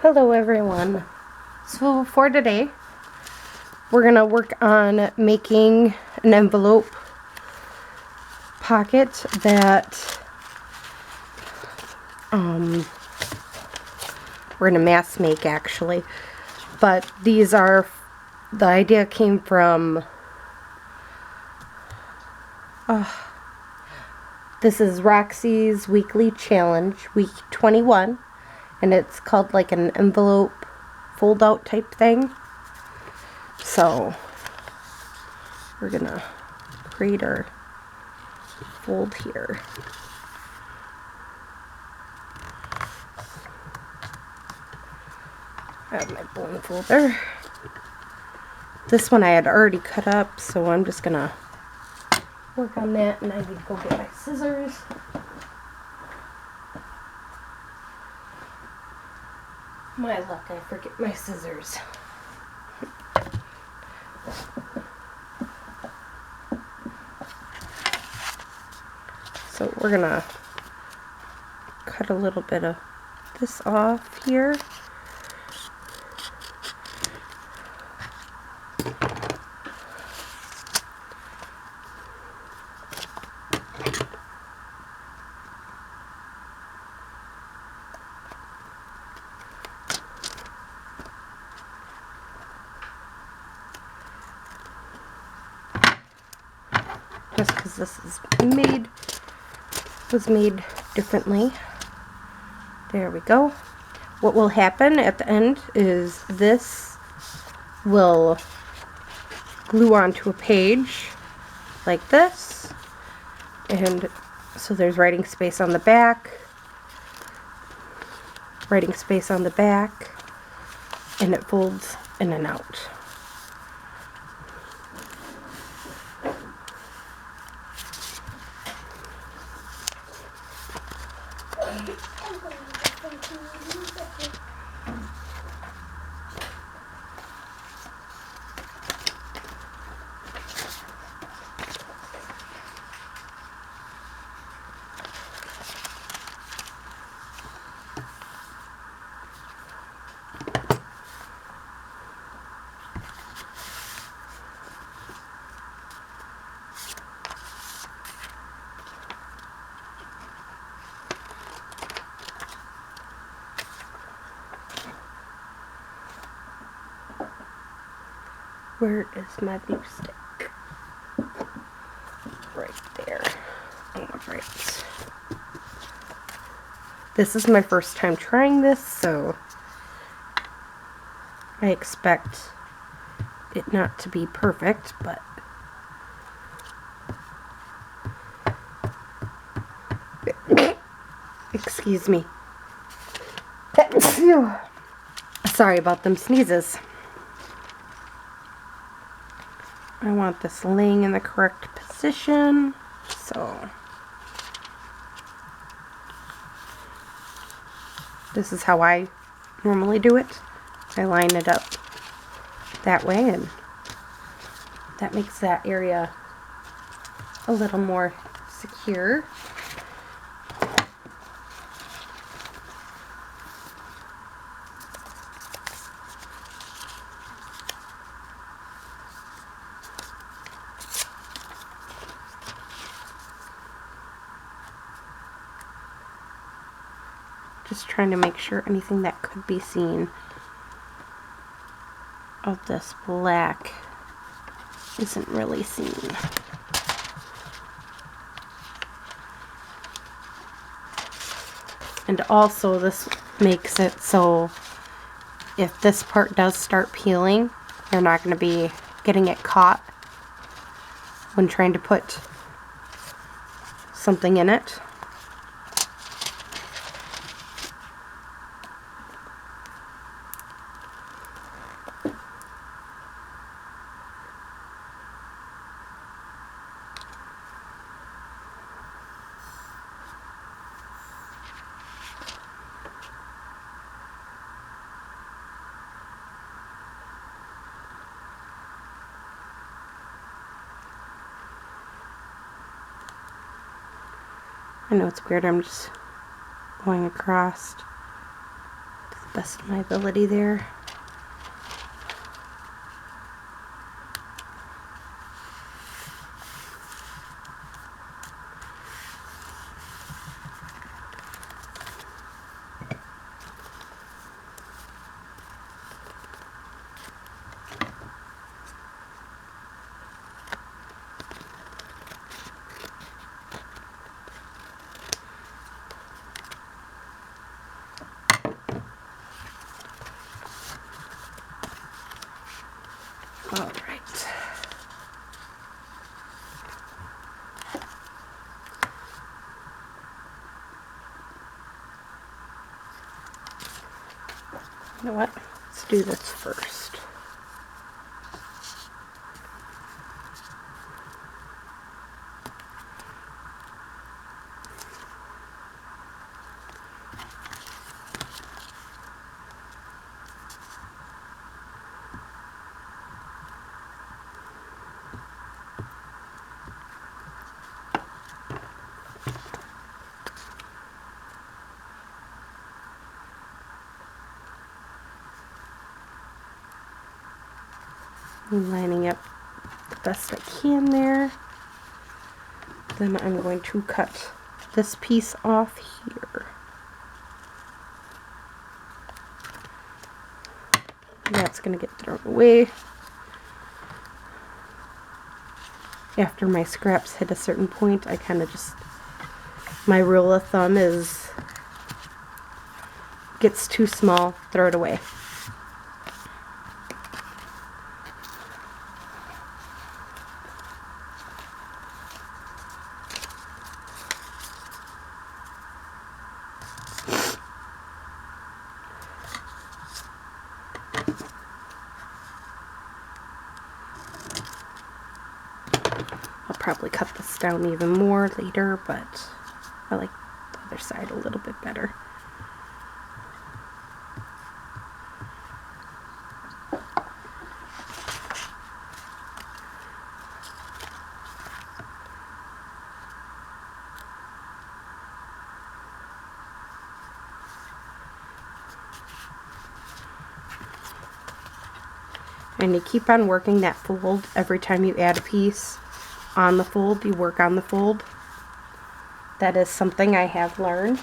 Hello everyone. So for today, we're going to work on making an envelope pocket that we're going to mass make actually. But these are, the idea came from, this is Roxy's weekly challenge, week 21. And it's called like an envelope fold-out type thing. So we're gonna create our fold here. I have my bone folder. This one I had already cut up, so I'm just gonna work on that, and I need to go get my scissors. My luck, I forget my scissors. So we're gonna cut a little bit of this off here. Just because this is was made differently. There we go. What will happen at the end is this will glue onto a page like this, and so there's writing space on the back, writing space on the back, and it folds in and out. Where is my glue stick? Right there. Alright. This is my first time trying this, so I expect it not to be perfect, but excuse me. Sorry about them sneezes. I want this laying in the correct position, so this is how I normally do it. I line it up that way, and that makes that area a little more secure. Just trying to make sure anything that could be seen of this black isn't really seen. And also this makes it so if this part does start peeling, you're not going to be getting it caught when trying to put something in it. I know it's weird, I'm just going across to the best of my ability there. All right. You know what? Let's do this first. I'm lining up the best I can there. Then I'm going to cut this piece off here. That's going to get thrown away. After my scraps hit a certain point, I kind of just, my rule of thumb is, gets too small, throw it away. I'll probably cut this down even more later, but I like the other side a little bit better. And you keep on working that fold. Every time you add a piece on the fold, you work on the fold. That is something I have learned.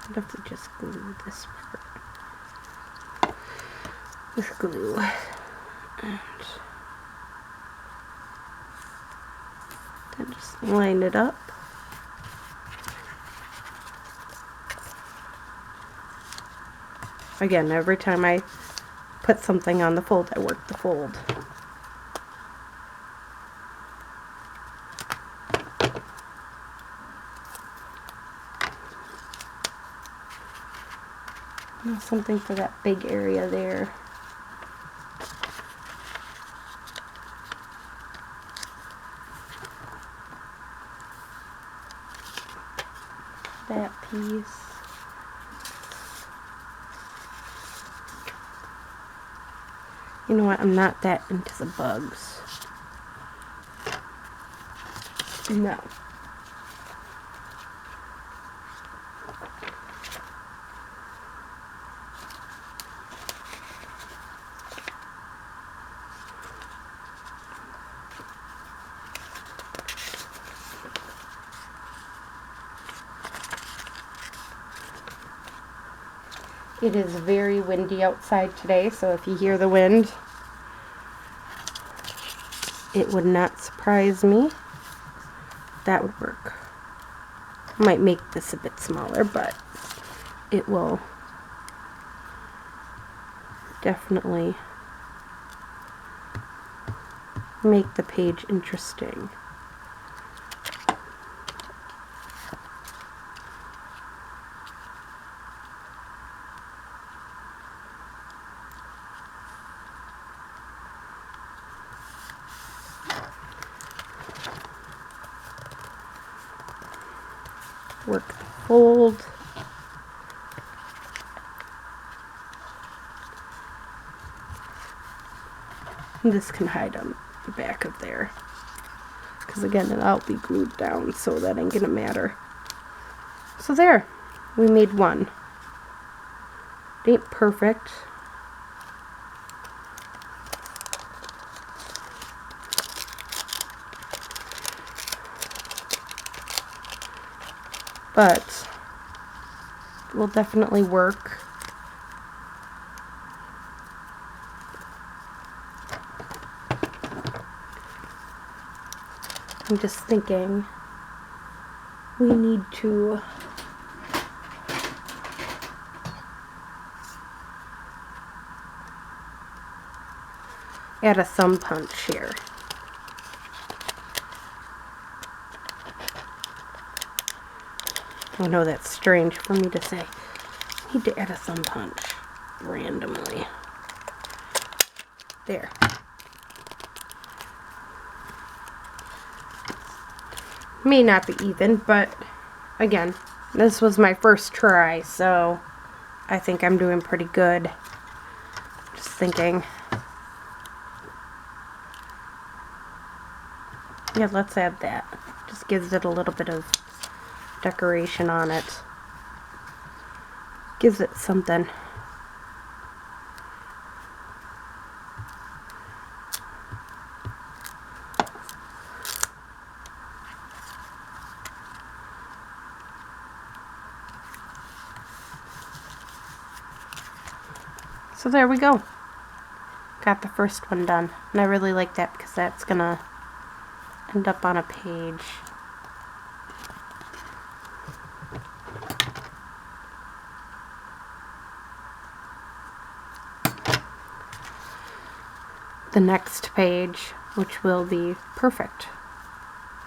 I'd have to just glue this part with glue. And then just line it up. Again, every time I put something on the fold, I work the fold. Now something for that big area there. That piece. You know what? I'm not that into the bugs. No. It is very windy outside today, so if you hear the wind, it would not surprise me. That would work. Might make this a bit smaller, but it will definitely make the page interesting. Work the fold. This can hide on the back of there. Because again, it'll be glued down, so that ain't gonna matter. So there, we made one. It ain't perfect. But it will definitely work. I'm just thinking we need to add a thumb punch here. I know that's strange for me to say. I need to add a thumb punch randomly. There. May not be even, but again, this was my first try, so I think I'm doing pretty good. Just thinking. Yeah, let's add that. Just gives it a little bit of decoration on it. Gives it something. So there we go. Got the first one done. And I really like that because that's gonna end up on a page. The next page, which will be perfect.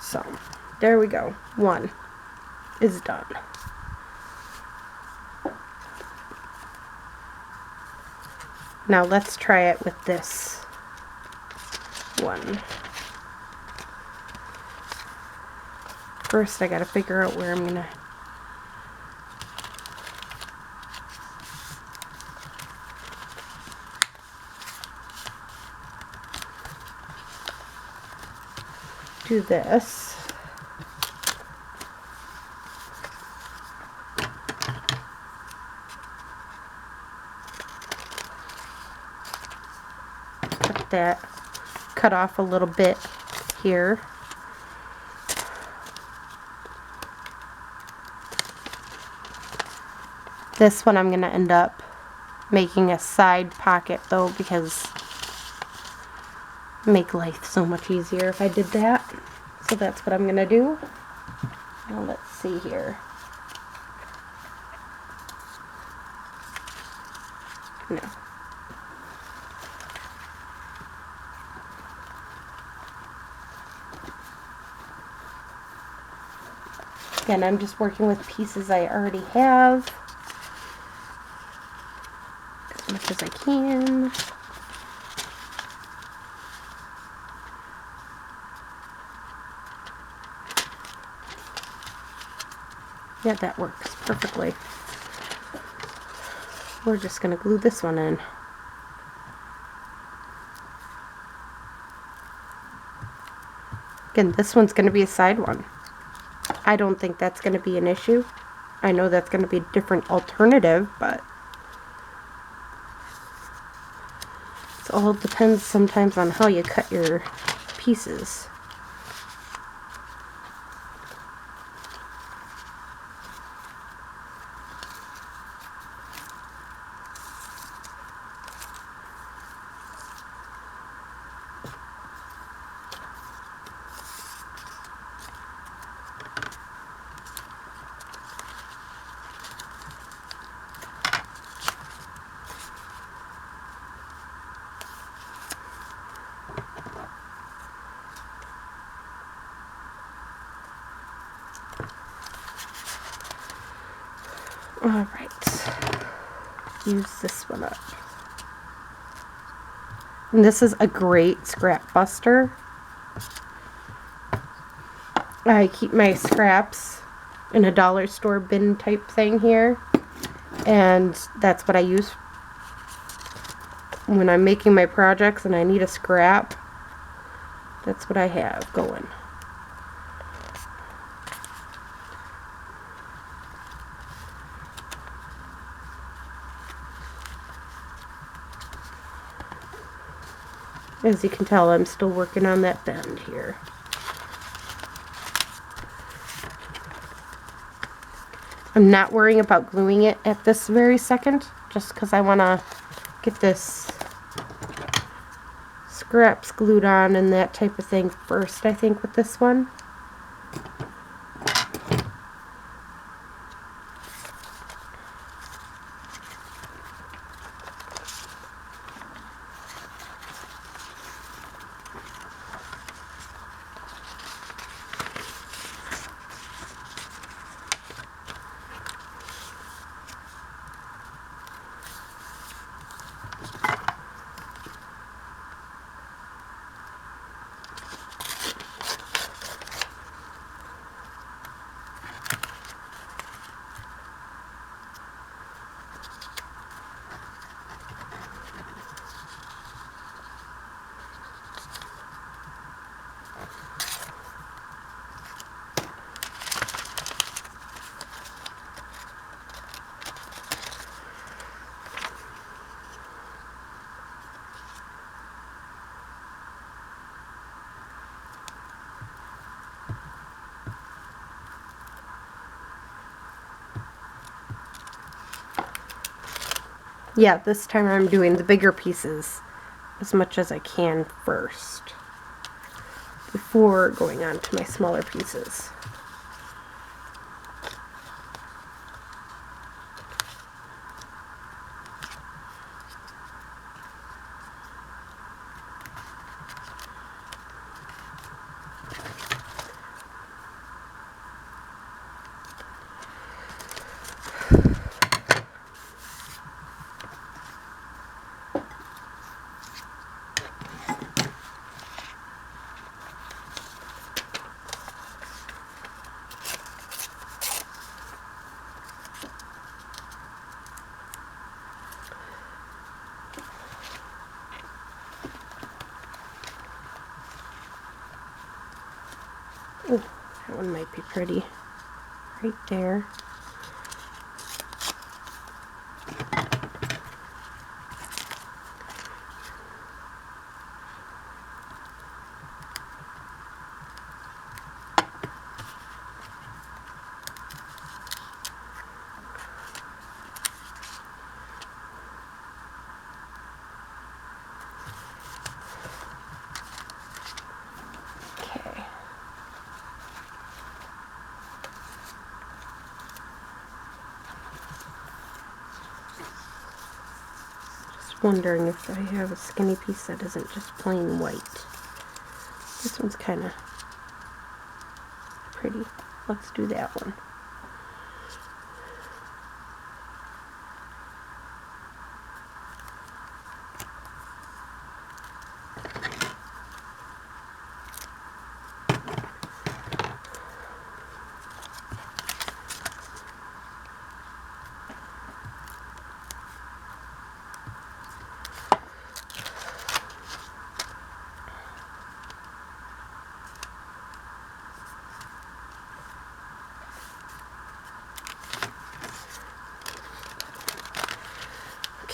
So, there we go. One is done. Now let's try it with this one. First I gotta figure out where I'm gonna do this. Cut that, cut off a little bit here. This one I'm going to end up making a side pocket though, because make life so much easier if I did that. So that's what I'm going to do. Now let's see here. No. Again, I'm just working with pieces I already have as much as I can. Yeah, that works perfectly. We're just going to glue this one in. Again, this one's going to be a side one. I don't think that's going to be an issue. I know that's going to be a different alternative, but it all depends sometimes on how you cut your pieces. Alright, use this one up. And this is a great scrap buster. I keep my scraps in a dollar store bin type thing here, and that's what I use when I'm making my projects and I need a scrap, that's what I have going. As you can tell, I'm still working on that bend here. I'm not worrying about gluing it at this very second, just because I want to get this scraps glued on and that type of thing first, I think, with this one. Yeah, this time I'm doing the bigger pieces as much as I can first before going on to my smaller pieces. Ooh, that one might be pretty. Right there. Okay. Wondering if I have a skinny piece that isn't just plain white. This one's kind of pretty. Let's do that one.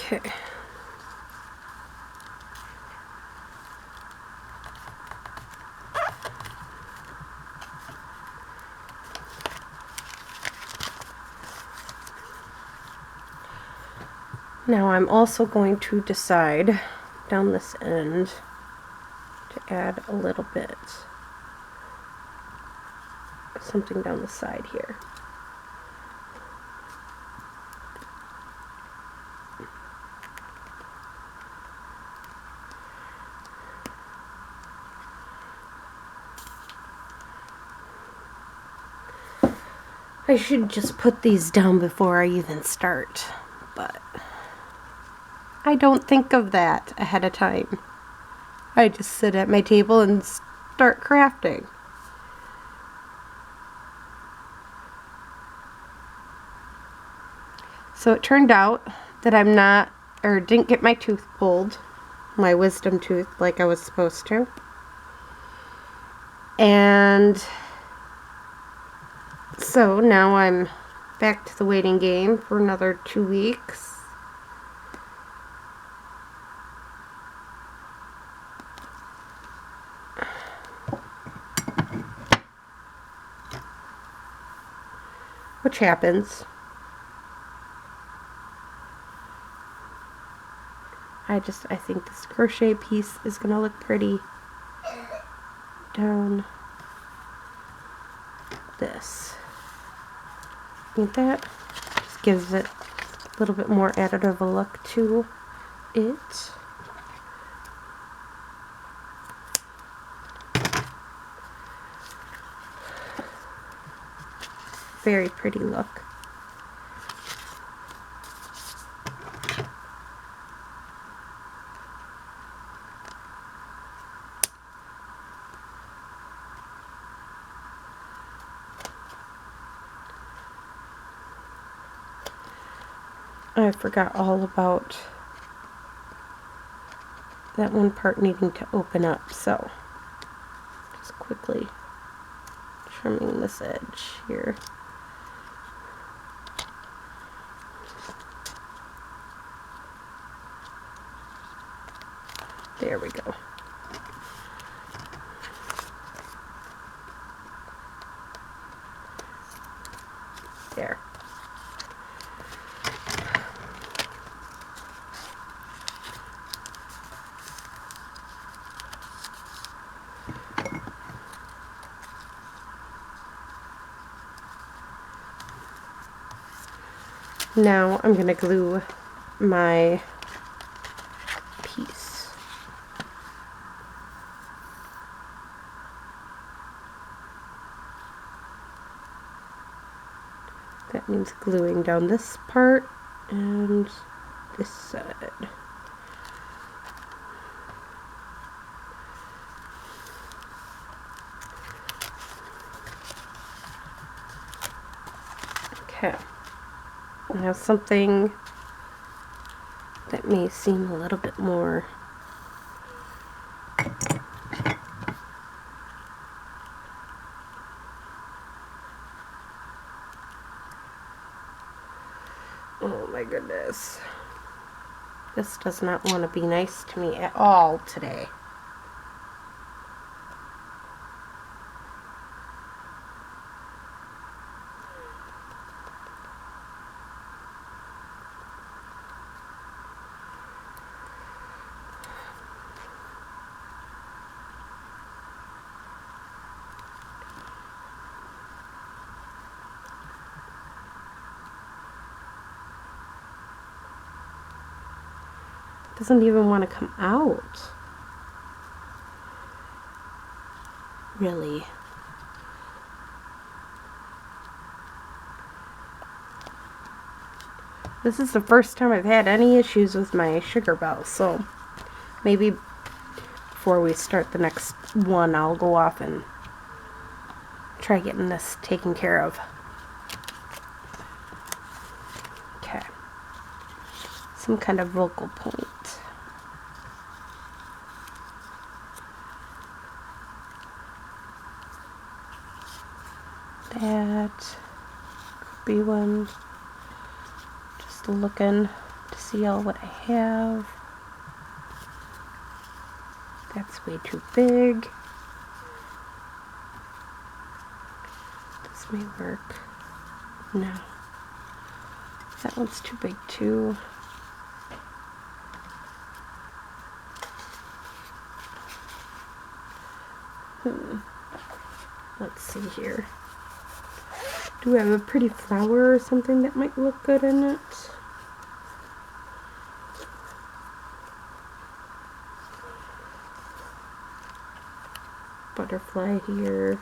Okay. Now I'm also going to decide down this end to add a little bit of something down the side here. I should just put these down before I even start, but I don't think of that ahead of time. I just sit at my table and start crafting. So it turned out that I'm not or didn't get my tooth pulled, my wisdom tooth, like I was supposed to. And so now I'm back to the waiting game for another 2 weeks. Which happens. I think this crochet piece is going to look pretty down this. Ain't that? Just gives it a little bit more added of a look to it. Very pretty look. I forgot all about that one part needing to open up, so just quickly trimming this edge here. There we go. There. Now I'm going to glue my piece. That means gluing down this part and this side. Okay. Now something that may seem a little bit more oh my goodness. This does not want to be nice to me at all today. Doesn't even want to come out. Really. This is the first time I've had any issues with my sugar bell, so maybe before we start the next one, I'll go off and try getting this taken care of. Okay. Some kind of vocal point. That could be one. Just looking to see all what I have. That's way too big. This may work. No. That one's too big too. Let's see here. Do we have a pretty flower or something that might look good in it? Butterfly here.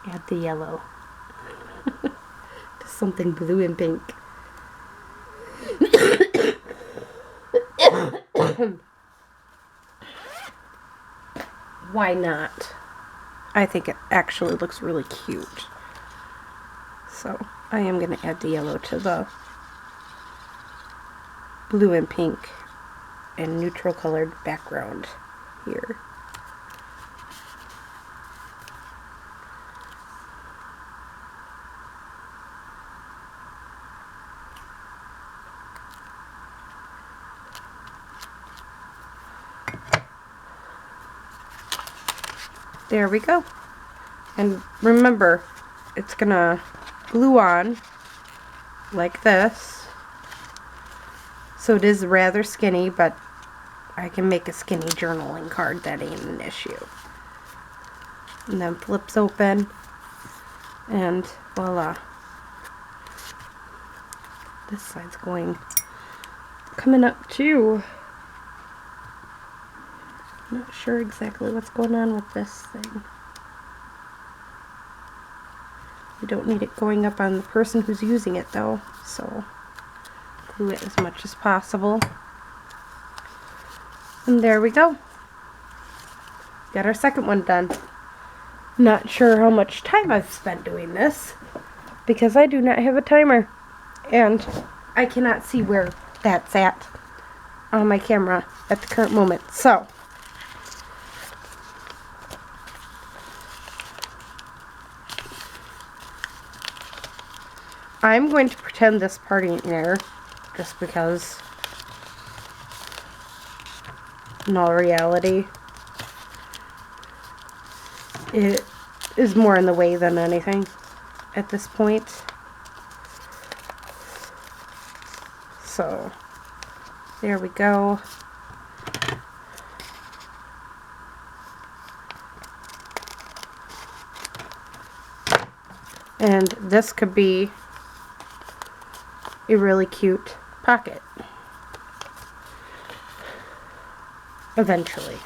Add the yellow. To something blue and pink. Why not? I think it actually looks really cute. So I am going to add the yellow to the blue and pink and neutral colored background here. There we go. And remember, it's gonna glue on like this. So it is rather skinny, but I can make a skinny journaling card. That ain't an issue. And then flips open, and voila. This side's coming up too. Not sure exactly what's going on with this thing. You don't need it going up on the person who's using it though, so glue it as much as possible. And there we go. Got our second one done. Not sure how much time I've spent doing this because I do not have a timer and I cannot see where that's at on my camera at the current moment. So I'm going to pretend this part ain't there, just because in all reality it is more in the way than anything at this point. So there we go. And this could be a really cute pocket eventually.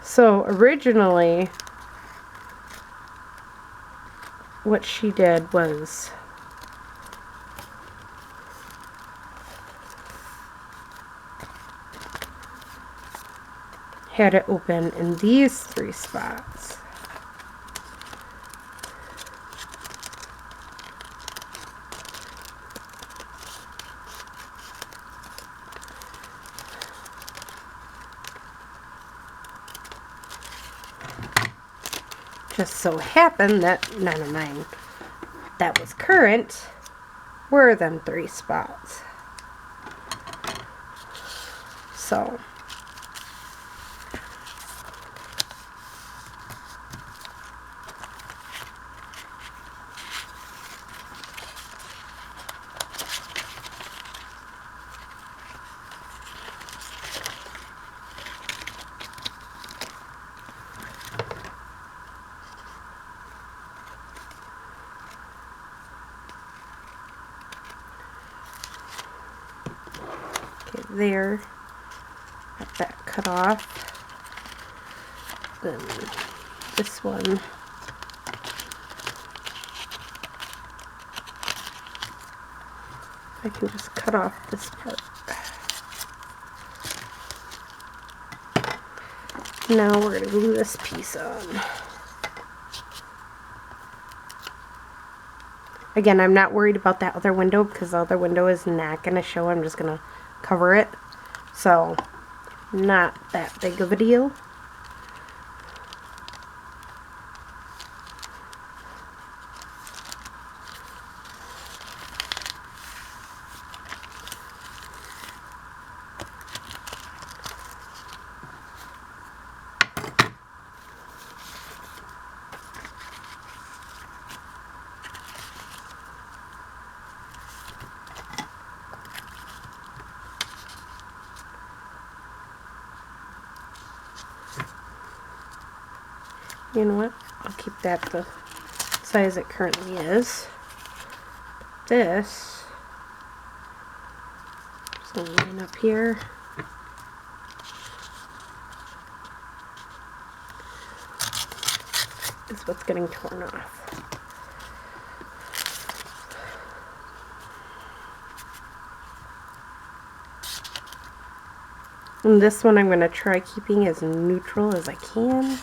So originally, what she did was had it open in these 3 spots. Just so happened that none of mine that was current were them 3 spots. So there, got that cut off. Then this one, I can just cut off this part. Now we're going to glue this piece on. Again, I'm not worried about that other window because the other window is not going to show. I'm just going to cover it. So, not that big of a deal. You know what? I'll keep that the size it currently is. This is going to line up here. Is what's getting torn off. And this one I'm going to try keeping as neutral as I can.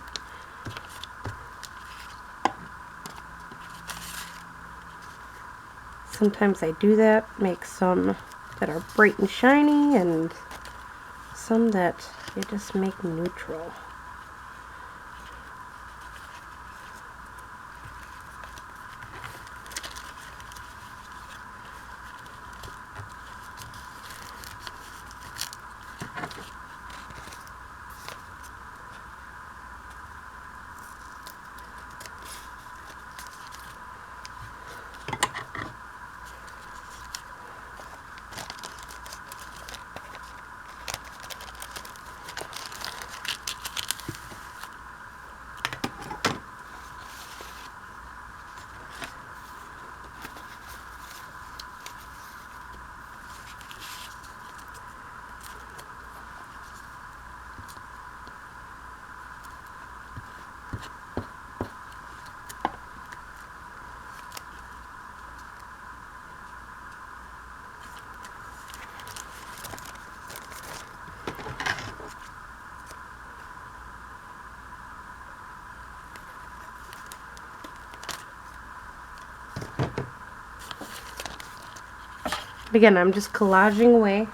Sometimes I do that, make some that are bright and shiny, and some that you just make neutral. Again, I'm just collaging away.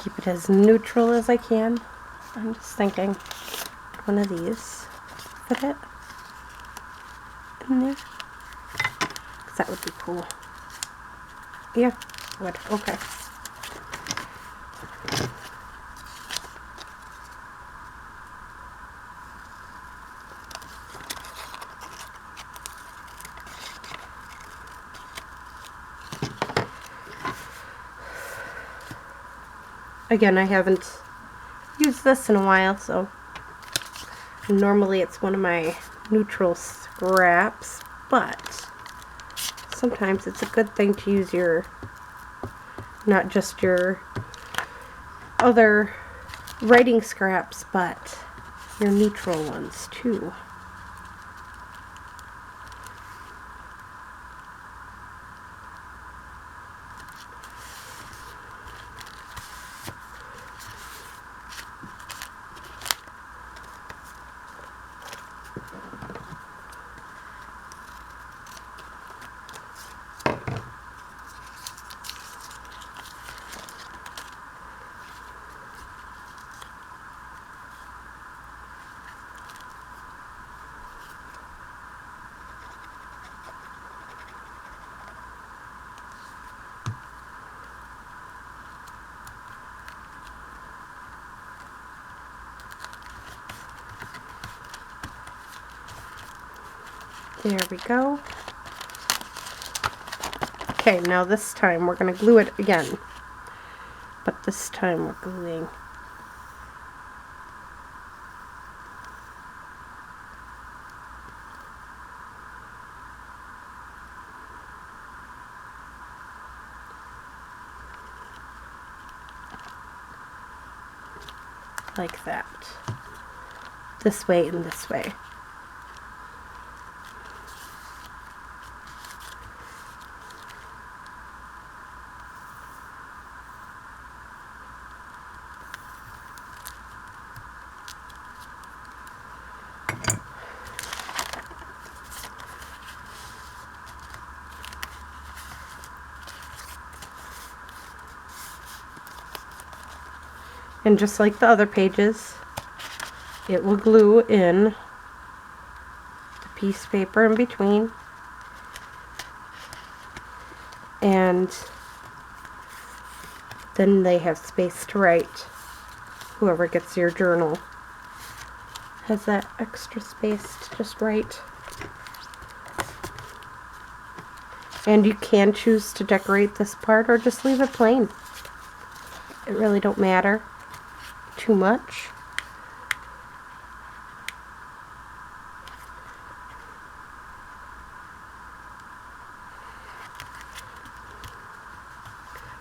Keep it as neutral as I can. I'm just thinking one of these, fit it in there, because that would be cool. Yeah, would. Okay. Again, I haven't used this in a while, so normally it's one of my neutral scraps, but sometimes it's a good thing to use your, not just your other writing scraps, but your neutral ones too. There we go. Okay, now this time we're going to glue it again. But this time we're gluing like that. This way and this way. And just like the other pages, it will glue in the piece of paper in between. And then they have space to write. Whoever gets your journal has that extra space to just write. And you can choose to decorate this part or just leave it plain. It really don't matter too much.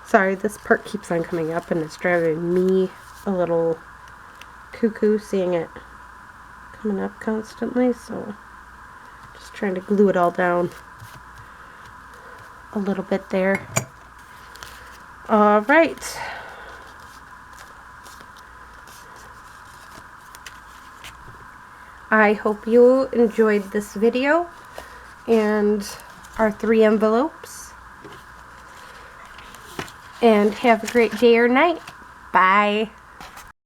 Sorry, this part keeps on coming up and it's driving me a little cuckoo seeing it coming up constantly, so just trying to glue it all down a little bit there. Alright. I hope you enjoyed this video and our 3 envelopes. And have a great day or night. Bye.